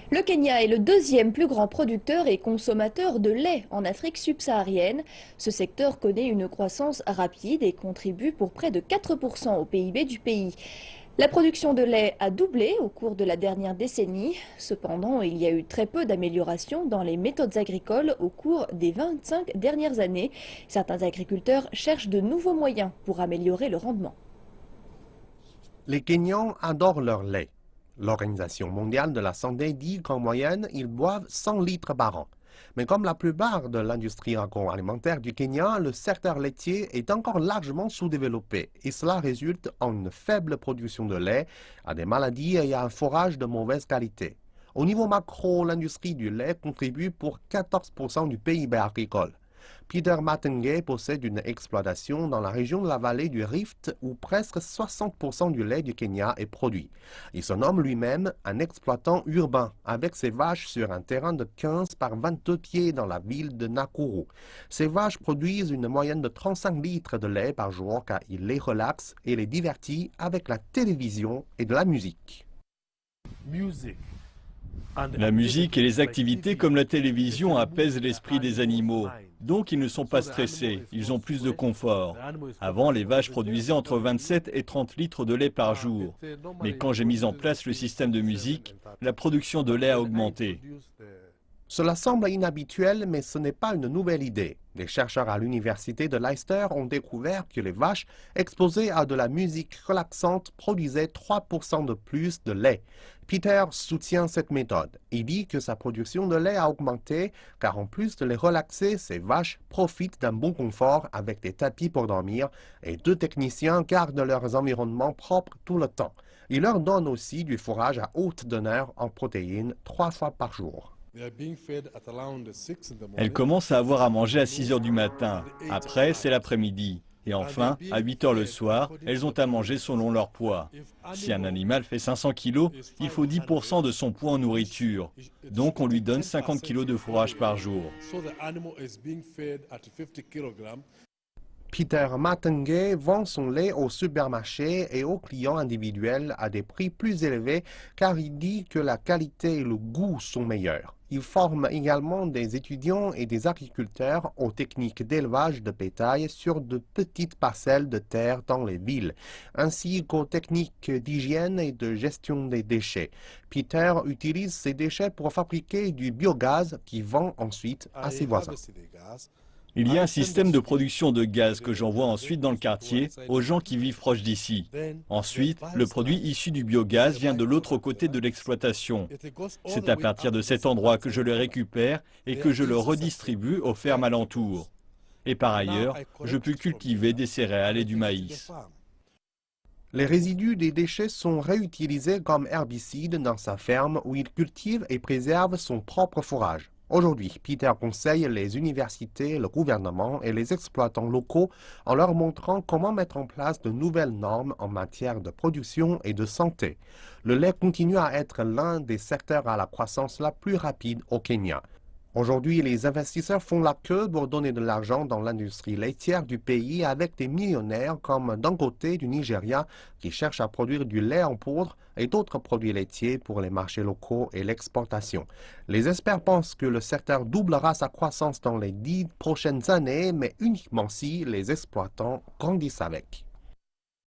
Le Kenya est le deuxième plus grand producteur et consommateur de lait en Afrique subsaharienne. Ce secteur connaît une croissance rapide et contribue pour près de 4% au PIB du pays. La production de lait a doublé au cours de la dernière décennie. Cependant, il y a eu très peu d'améliorations dans les méthodes agricoles au cours des 25 dernières années. Certains agriculteurs cherchent de nouveaux moyens pour améliorer le rendement. Les Kenyans adorent leur lait. L'Organisation mondiale de la santé dit qu'en moyenne, ils boivent 100 litres par an. Mais comme la plupart de l'industrie agroalimentaire du Kenya, le secteur laitier est encore largement sous-développé et cela résulte en une faible production de lait, à des maladies et à un forage de mauvaise qualité. Au niveau macro, l'industrie du lait contribue pour 14% du PIB agricole. Peter Matenge possède une exploitation dans la région de la vallée du Rift où presque 60% du lait du Kenya est produit. Il se nomme lui-même un exploitant urbain avec ses vaches sur un terrain de 15 par 22 pieds dans la ville de Nakuru. Ces vaches produisent une moyenne de 35 litres de lait par jour car il les relaxe et les divertit avec la télévision et de la musique. La musique et les activités comme la télévision apaisent l'esprit des animaux. Donc ils ne sont pas stressés, ils ont plus de confort. Avant, les vaches produisaient entre 27 et 30 litres de lait par jour. Mais quand j'ai mis en place le système de musique, la production de lait a augmenté. Cela semble inhabituel, mais ce n'est pas une nouvelle idée. Des chercheurs à l'université de Leicester ont découvert que les vaches exposées à de la musique relaxante produisaient 3% de plus de lait. Peter soutient cette méthode. Il dit que sa production de lait a augmenté car en plus de les relaxer, ces vaches profitent d'un bon confort avec des tapis pour dormir et 2 techniciens gardent leurs environnements propres tout le temps. Ils leur donnent aussi du fourrage à haute teneur en protéines 3 fois par jour. Elles commencent à avoir à manger à 6 heures du matin. Après, c'est l'après-midi. Et enfin, à 8 heures le soir, elles ont à manger selon leur poids. Si un animal fait 500 kilos, il faut 10% de son poids en nourriture. Donc on lui donne 50 kilos de fourrage par jour. Peter Matenge vend son lait au supermarché et aux clients individuels à des prix plus élevés car il dit que la qualité et le goût sont meilleurs. Il forme également des étudiants et des agriculteurs aux techniques d'élevage de bétail sur de petites parcelles de terre dans les villes, ainsi qu'aux techniques d'hygiène et de gestion des déchets. Peter utilise ces déchets pour fabriquer du biogaz qu'il vend ensuite à ses voisins. Il y a un système de production de gaz que j'envoie ensuite dans le quartier aux gens qui vivent proche d'ici. Ensuite, le produit issu du biogaz vient de l'autre côté de l'exploitation. C'est à partir de cet endroit que je le récupère et que je le redistribue aux fermes alentours. Et par ailleurs, je peux cultiver des céréales et du maïs. Les résidus des déchets sont réutilisés comme herbicides dans sa ferme où il cultive et préserve son propre fourrage. Aujourd'hui, Peter conseille les universités, le gouvernement et les exploitants locaux en leur montrant comment mettre en place de nouvelles normes en matière de production et de santé. Le lait continue à être l'un des secteurs à la croissance la plus rapide au Kenya. Aujourd'hui, les investisseurs font la queue pour donner de l'argent dans l'industrie laitière du pays avec des millionnaires comme Dangote du Nigeria qui cherche à produire du lait en poudre et d'autres produits laitiers pour les marchés locaux et l'exportation. Les experts pensent que le secteur doublera sa croissance dans les 10 prochaines années, mais uniquement si les exploitants grandissent avec.